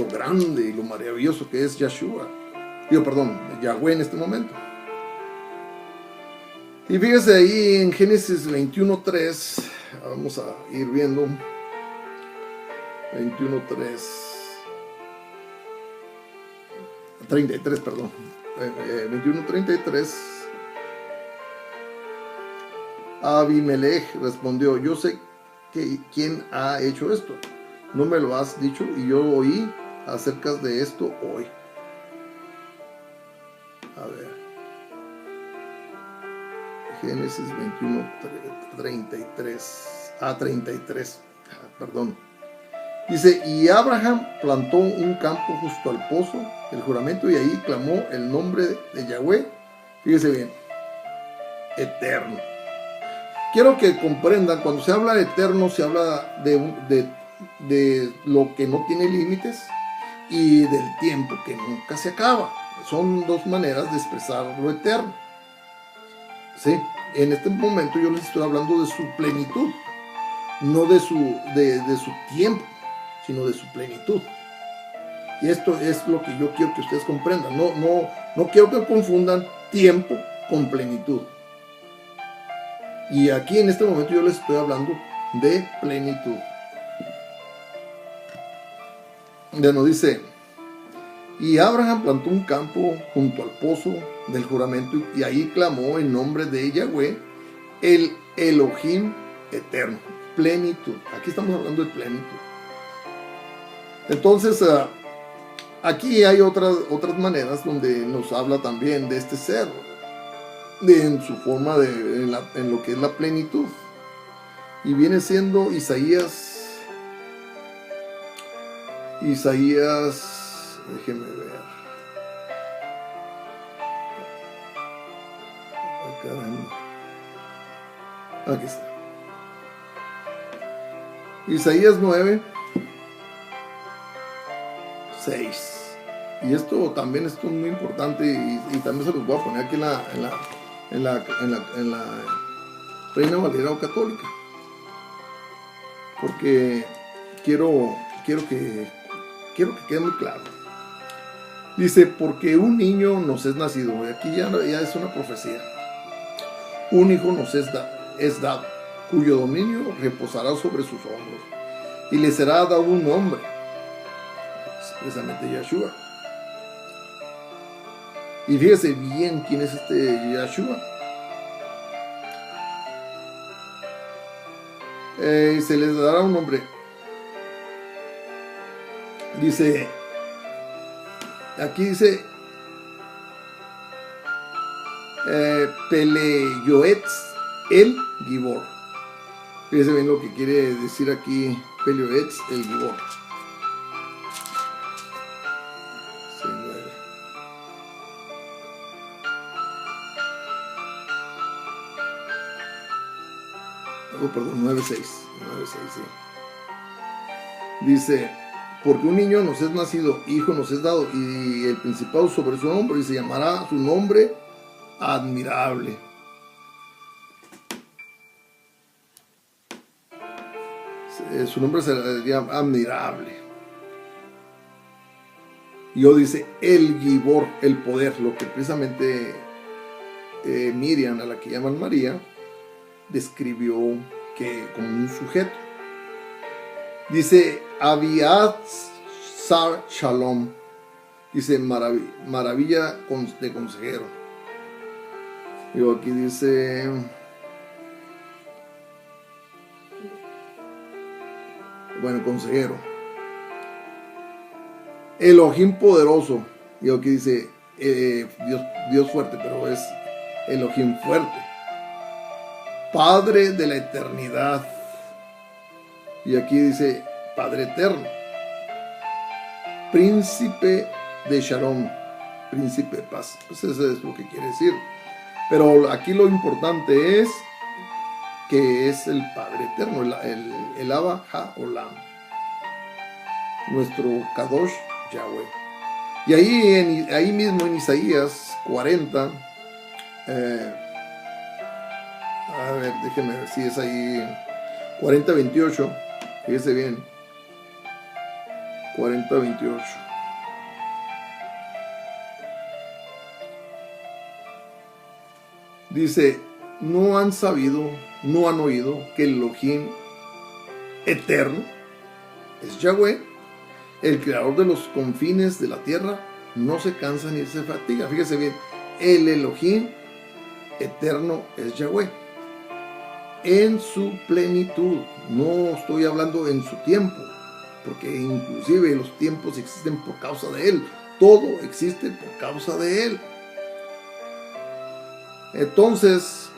grande y lo maravilloso que es Yeshua. Yahweh en este momento. Y fíjese ahí en Génesis 21:3, vamos a ir viendo 33, perdón, 21:33. Abimelech respondió: yo sé quién ha hecho esto, no me lo has dicho, y yo oí acerca de esto hoy. A ver, Génesis 33, perdón. Dice: y Abraham plantó un campo justo al pozo del juramento, y ahí clamó el nombre de Yahweh. Fíjese bien, eterno. Quiero que comprendan, cuando se habla de eterno, se habla de lo que no tiene límites y del tiempo que nunca se acaba. Son dos maneras de expresar lo eterno. ¿Sí? En este momento yo les estoy hablando de su plenitud, no de su tiempo, sino de su plenitud. Y esto es lo que yo quiero que ustedes comprendan. No quiero que confundan tiempo con plenitud. Y aquí en este momento yo les estoy hablando de plenitud. Ya nos dice: y Abraham plantó un campo junto al pozo del juramento, y ahí clamó en nombre de Yahweh, el Elohim eterno. Plenitud. Aquí estamos hablando de plenitud. Entonces, aquí hay otras maneras donde nos habla también de este ser, en su forma en lo que es la plenitud. Y viene siendo Isaías, déjeme ver. Aquí está. Isaías 9:6. Y esto también es muy importante, y también se los voy a poner aquí en la Reina Valera Católica, porque quiero que quede muy claro. Dice: porque un niño nos es nacido. Y aquí ya es una profecía. Un hijo nos es dado, cuyo dominio reposará sobre sus hombros, y le será dado un nombre, precisamente Yeshua. Y fíjese bien quién es este Yeshua. Se les dará un nombre. Dice, aquí dice Peleyoetz el Gibor. Fíjense bien lo que quiere decir aquí Peleyoetz el Gibor. perdón, 9:6, sí. Dice, porque un niño nos es nacido, hijo nos es dado, y el principado sobre su hombro, y se llamará su nombre admirable. Su nombre será admirable. Y yo dice, el Gibor, el poder, lo que precisamente Miriam, a la que llaman María, describió que como un sujeto. Dice, Aviat Sar Shalom, dice, maravilla de consejero. Y aquí dice, bueno, consejero. Elohim poderoso. Y aquí dice, Dios fuerte, pero es Elohim fuerte. Padre de la eternidad. Y aquí dice, Padre eterno. Príncipe de Shalom. Príncipe de paz. Pues eso es lo que quiere decir. Pero aquí lo importante es que es el Padre eterno, el Abba Ha-Olam, nuestro Kadosh Yahweh. Y ahí mismo en Isaías 40, a ver, déjenme ver si es ahí 40:28, fíjese bien, 40:28. Dice, no han sabido, no han oído que el Elohim eterno es Yahweh, el creador de los confines de la tierra, no se cansa ni se fatiga. Fíjese bien, el Elohim eterno es Yahweh en su plenitud. No estoy hablando en su tiempo, porque inclusive los tiempos existen por causa de él. Todo existe por causa de él. Entonces,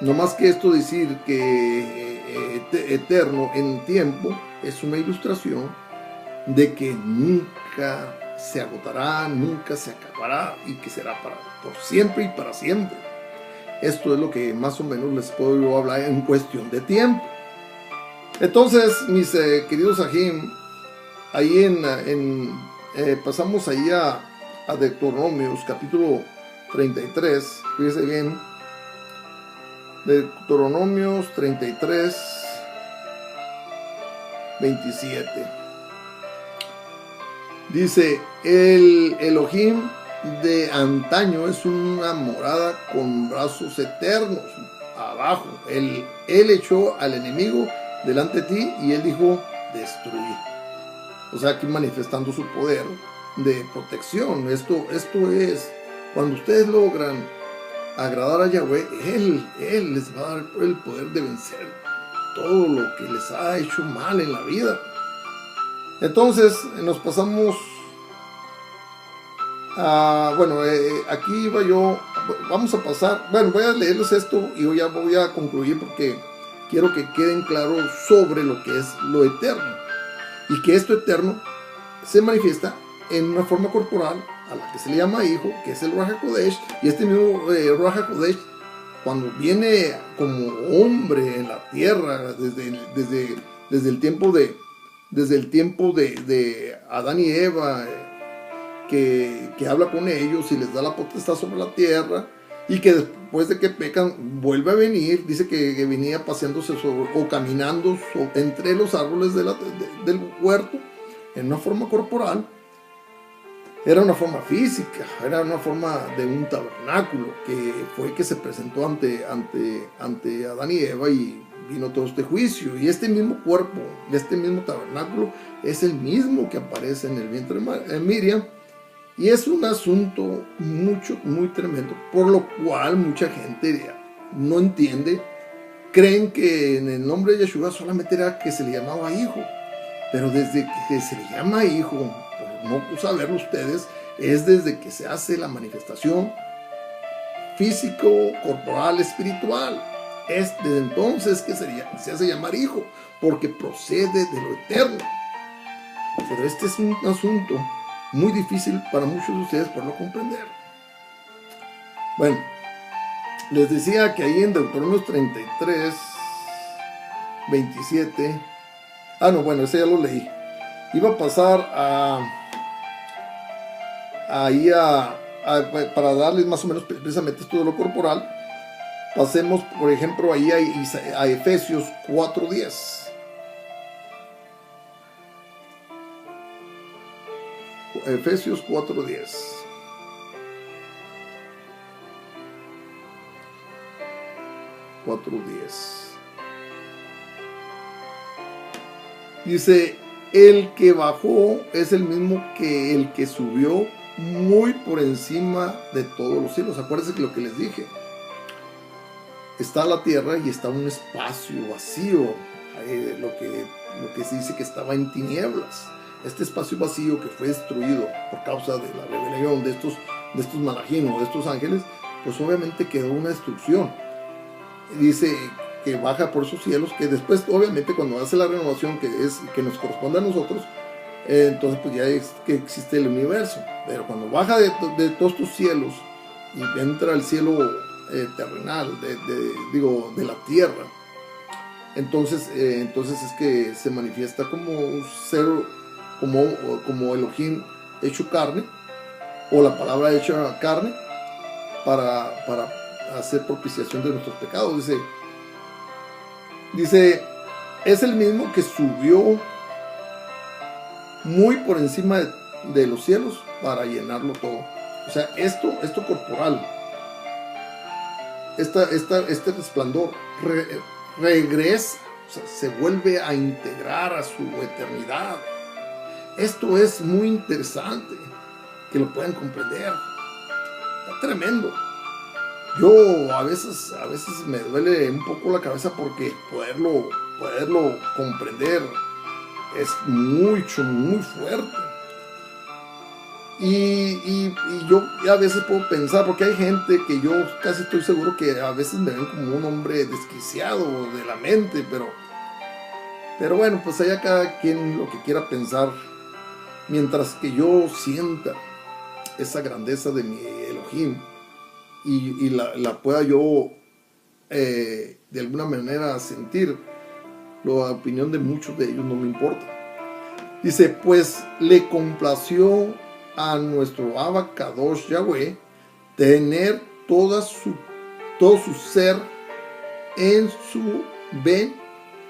no más que esto decir que eterno en tiempo es una ilustración de que nunca se agotará, nunca se acabará y que será por siempre y para siempre. Esto es lo que más o menos les puedo hablar en cuestión de tiempo. Entonces, mis queridos Ajim, ahí pasamos ahí a Deuteronomios capítulo 33, fíjese bien, Deuteronomios 33, 27. Dice, el Elohim de antaño es una morada con brazos eternos abajo. Él echó al enemigo delante de ti y él dijo, destruir. O sea, aquí manifestando su poder de protección. Esto es, cuando ustedes logran agradar a Yahweh, Él les va a dar el poder de vencer todo lo que les ha hecho mal en la vida. Entonces nos pasamos a, aquí iba yo, vamos a pasar, voy a leerles esto y ya voy a concluir porque quiero que queden claros sobre lo que es lo eterno y que esto eterno se manifiesta en una forma corporal a la que se le llama hijo, que es el Ruach HaKodesh, y este mismo Ruach HaKodesh, cuando viene como hombre en la tierra desde el tiempo de Adán y Eva, que habla con ellos y les da la potestad sobre la tierra, y que después de que pecan vuelve a venir, dice que venía paseándose o caminando entre los árboles del huerto en una forma corporal. Era una forma física, era una forma de un tabernáculo que se presentó ante Adán y Eva y vino todo este juicio. Y este mismo cuerpo, este mismo tabernáculo, es el mismo que aparece en el vientre de Miriam. Y es un asunto muy tremendo, por lo cual mucha gente no entiende. Creen que en el nombre de Yeshua solamente era que se le llamaba hijo. Pero desde que se le llama hijo, por no saberlo ustedes, es desde que se hace la manifestación físico, corporal, espiritual. Es desde entonces que se hace llamar hijo, porque procede de lo eterno. Pero este es un asunto muy difícil para muchos de ustedes poderlo comprender. Bueno, Les decía que ahí en Deuteronomio 33, 27, no, bueno, ese ya lo leí. Iba a pasar para darles más o menos precisamente esto de lo corporal. Pasemos, por ejemplo, ahí a Efesios 4:10. Efesios 4:10. Dice, el que bajó es el mismo que el que subió muy por encima de todos los cielos. Acuérdense que lo que les dije, está la tierra y está un espacio vacío, lo que se dice que estaba en tinieblas. Este espacio vacío que fue destruido por causa de la rebelión de estos malajín, de estos ángeles, pues obviamente quedó una destrucción. Dice que baja por esos cielos, que después obviamente cuando hace la renovación que nos corresponde a nosotros, entonces pues ya es que existe el universo. Pero cuando baja de todos estos cielos y entra al cielo terrenal, de la tierra, entonces es que se manifiesta como un ser, como Elohim hecho carne, o la palabra hecha carne, para hacer propiciación de nuestros pecados. Dice, es el mismo que subió muy por encima de los cielos para llenarlo todo. O sea, esto corporal, este resplandor regresa, o sea, se vuelve a integrar a su eternidad. Esto es muy interesante que lo puedan comprender. Está tremendo. Yo a veces me duele un poco la cabeza porque poderlo comprender es muy fuerte. Y yo a veces puedo pensar, porque hay gente que yo casi estoy seguro que a veces me ven como un hombre desquiciado de la mente, pero bueno, pues allá cada quien lo que quiera pensar, mientras que yo sienta esa grandeza de mi Elohim y la pueda yo de alguna manera sentir, la opinión de muchos de ellos no me importa. Dice, pues le complació a nuestro Abba Kadosh Yahweh tener todo su ser en su Ben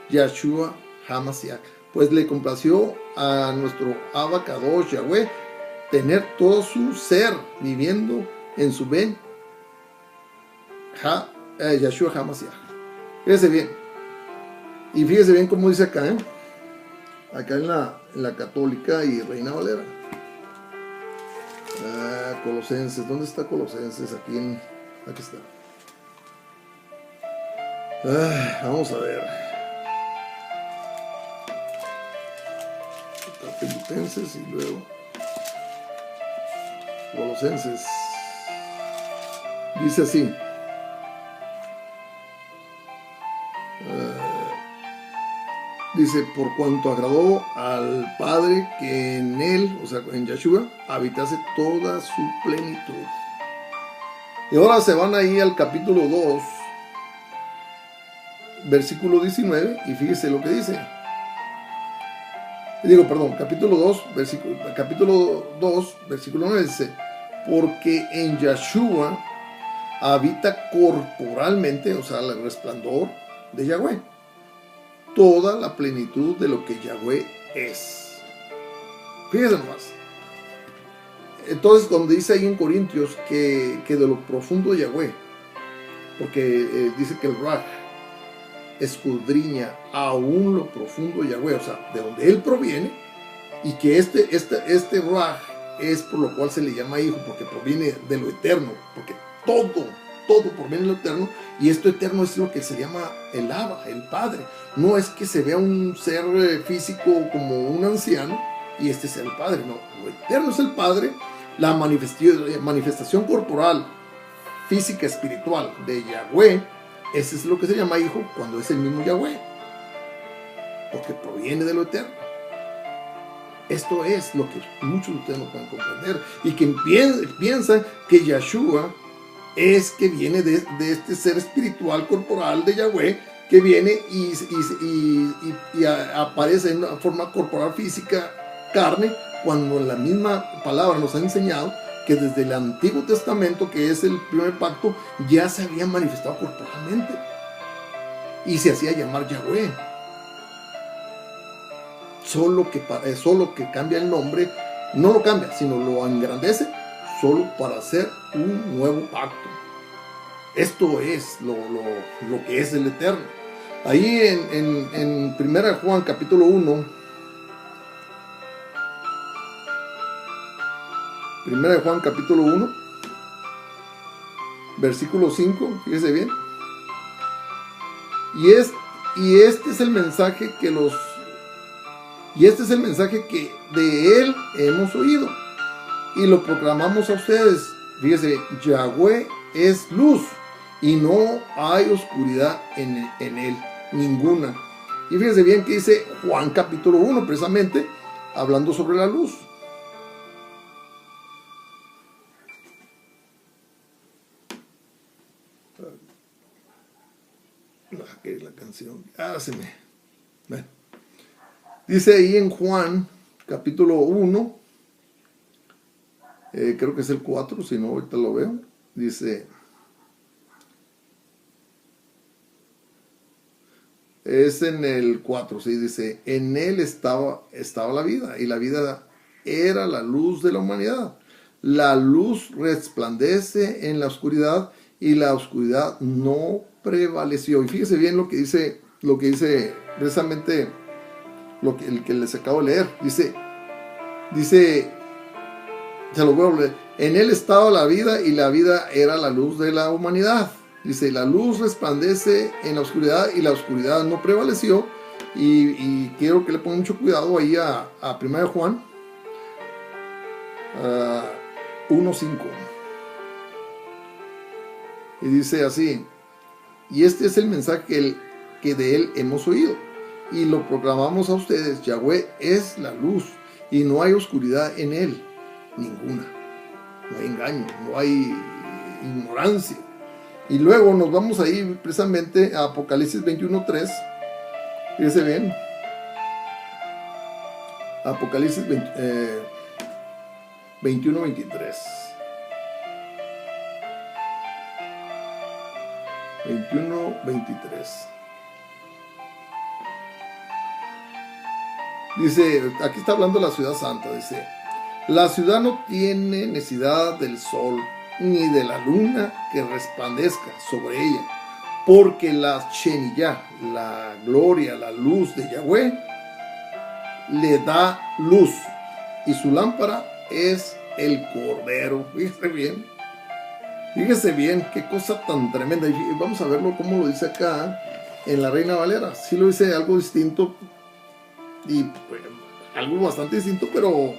Yahshua HaMashiach. Pues le complació a nuestro Abba Kadosh Yahweh tener todo su ser viviendo en su Ben Yahshua HaMashiach. Fíjese bien. Y fíjese bien cómo dice acá, acá en la Católica y Reina Valera. Colosenses, ¿dónde está Colosenses? Aquí está. Vamos a ver. Filipenses y luego Colosenses. Dice así. Dice, por cuanto agradó al Padre que en él, o sea, en Yahshua, habitase toda su plenitud. Y ahora se van ahí al capítulo 2, versículo 19, y fíjese lo que dice. Capítulo 2, versículo 9 dice, porque en Yahshua habita corporalmente, o sea, el resplandor de Yahweh, toda la plenitud de lo que Yahweh es. Fíjense más. Entonces, cuando dice ahí en Corintios que de lo profundo de Yahweh, porque dice que el Raj escudriña aún lo profundo de Yahweh, o sea, de donde él proviene, y que este Raj es por lo cual se le llama hijo, porque proviene de lo eterno, porque todo proviene de lo eterno, y esto eterno es lo que se llama el Abba, el Padre. No es que se vea un ser físico como un anciano y este sea el Padre, no, lo eterno es el Padre. La manifestación corporal, física, espiritual de Yahweh, ese es lo que se llama hijo cuando es el mismo Yahweh, porque proviene de lo eterno. Esto es lo que muchos de ustedes no pueden comprender y que piensan que Yahshua es que viene de este ser espiritual corporal de Yahweh, que viene y aparece en una forma corporal física, carne, cuando la misma palabra nos ha enseñado que desde el Antiguo Testamento, que es el primer pacto, ya se había manifestado corporalmente y se hacía llamar Yahweh. Solo que cambia el nombre, no lo cambia, sino lo engrandece, solo para hacer un nuevo pacto. Esto es lo que es el Eterno. Ahí en 1 Juan capítulo 1, 1 Juan capítulo 1, versículo 5, fíjese bien. Y este es el mensaje que de él hemos oído y lo proclamamos a ustedes. Fíjese, Yahweh es luz y no hay oscuridad en él, ninguna. Y fíjese bien que dice Juan capítulo 1, precisamente hablando sobre la luz. Que la canción, bueno. Dice ahí en Juan capítulo 1, creo que es el 4, si no ahorita lo veo. Dice, es en el 4, sí, dice, en él estaba la vida, y la vida era la luz de la humanidad. La luz resplandece en la oscuridad, y la oscuridad no prevaleció. Y fíjese bien lo que dice precisamente el que les acabo de leer. Dice, se lo voy a leer. En él estaba la vida y la vida era la luz de la humanidad. Dice, la luz resplandece en la oscuridad y la oscuridad no prevaleció. Y quiero que le pongan mucho cuidado ahí a 1 Juan 1:5. Y dice así, y este es el mensaje que de él hemos oído y lo proclamamos a ustedes. Yahweh es la luz y no hay oscuridad en él, ninguna. No hay engaño, no hay ignorancia. Y luego nos vamos a ir precisamente a Apocalipsis 21:3. Fíjense bien. Apocalipsis 21:23. 21:23. Dice, aquí está hablando la ciudad santa, dice, la ciudad no tiene necesidad del sol ni de la luna que resplandezca sobre ella, porque la Shekinah, la gloria, la luz de Yahweh, le da luz, y su lámpara es el Cordero. Fíjese bien, qué cosa tan tremenda. Y vamos a verlo como lo dice acá en la Reina Valera. Sí lo dice algo distinto, y pues, algo bastante distinto, pero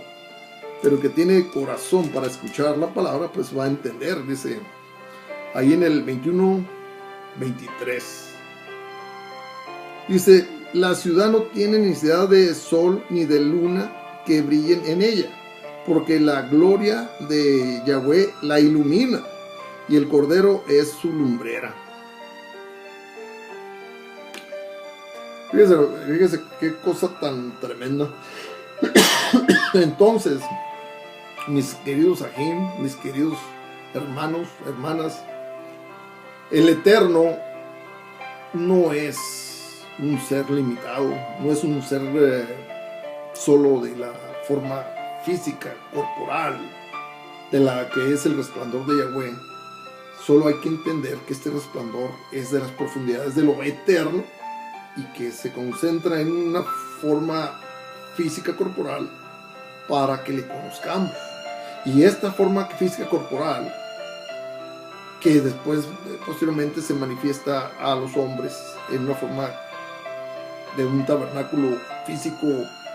que tiene corazón para escuchar la palabra, pues va a entender. Dice ahí en el 21:23, dice, la ciudad no tiene necesidad de sol ni de luna que brillen en ella, porque la gloria de Yahweh la ilumina, y el Cordero es su lumbrera. Fíjese qué cosa tan tremenda. Entonces, mis queridos Ajim, mis queridos hermanos, hermanas, el Eterno no es un ser limitado, no es un ser solo de la forma física, corporal, de la que es el resplandor de Yahweh. Solo hay que entender que este resplandor es de las profundidades de lo eterno y que se concentra en una forma física corporal para que le conozcamos. Y esta forma física corporal, que después posteriormente se manifiesta a los hombres en una forma de un tabernáculo físico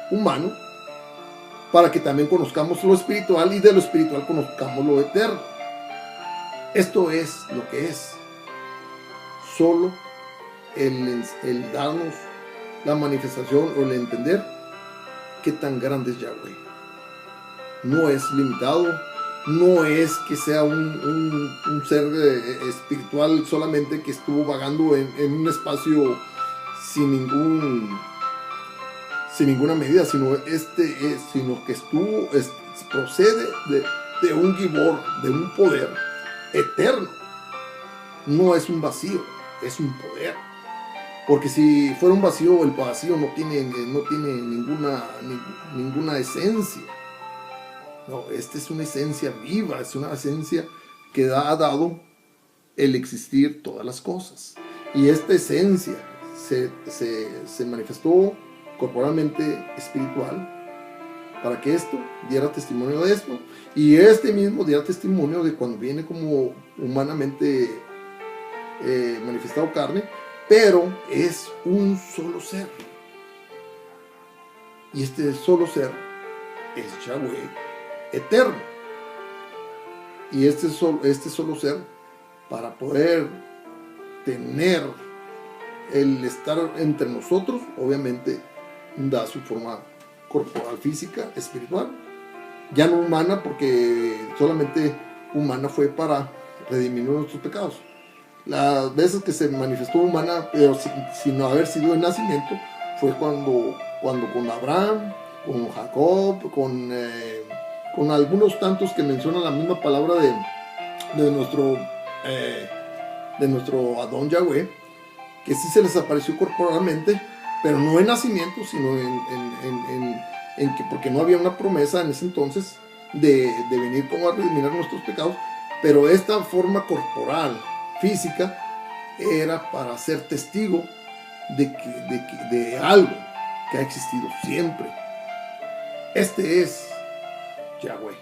humano, para que también conozcamos lo espiritual y de lo espiritual conozcamos lo eterno. Esto es lo que es. Solo el darnos la manifestación o el entender qué tan grande es Yahweh. No es limitado, no es que sea un ser espiritual solamente que estuvo vagando en un espacio sin ninguna medida, sino sino que procede de un Gibor, de un poder eterno. No es un vacío, es un poder. Porque si fuera un vacío, el vacío no tiene ninguna esencia. No, esta es una esencia viva, es una esencia que ha dado el existir todas las cosas. Y esta esencia se manifestó corporalmente espiritual para que esto diera testimonio de esto, y este mismo diera testimonio de cuando viene como humanamente manifestado carne, pero es un solo ser. Y este solo ser es Yahweh eterno. Y este solo ser, para poder tener el estar entre nosotros, obviamente da su forma corporal, física, espiritual, ya no humana, porque solamente humana fue para redimir nuestros pecados. Las veces que se manifestó humana, pero sin haber sido de nacimiento, fue cuando con Abraham, con Jacob, con algunos tantos que mencionan la misma palabra de nuestro Adón Yahweh, que sí se les apareció corporalmente, pero no en nacimiento, sino en que, porque no había una promesa en ese entonces de venir como a redimir nuestros pecados, pero esta forma corporal, física, era para ser testigo de algo que ha existido siempre. Este es Yahweh,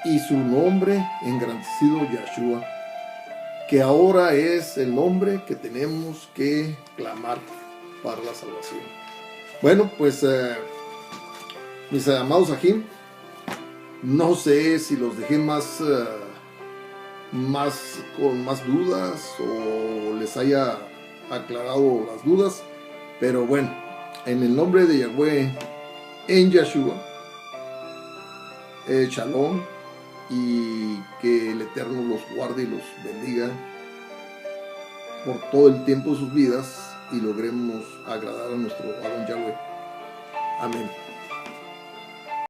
y su nombre engrandecido, Yahshua, que ahora es el nombre que tenemos que clamar para la salvación. Bueno, pues mis amados Ajim, no sé si los dejé con más dudas o les haya aclarado las dudas, pero bueno, en el nombre de Yahweh, en Yahshua, Shalom, y que el Eterno los guarde y los bendiga por todo el tiempo de sus vidas y logremos agradar a nuestro Adón Yahweh. Amén.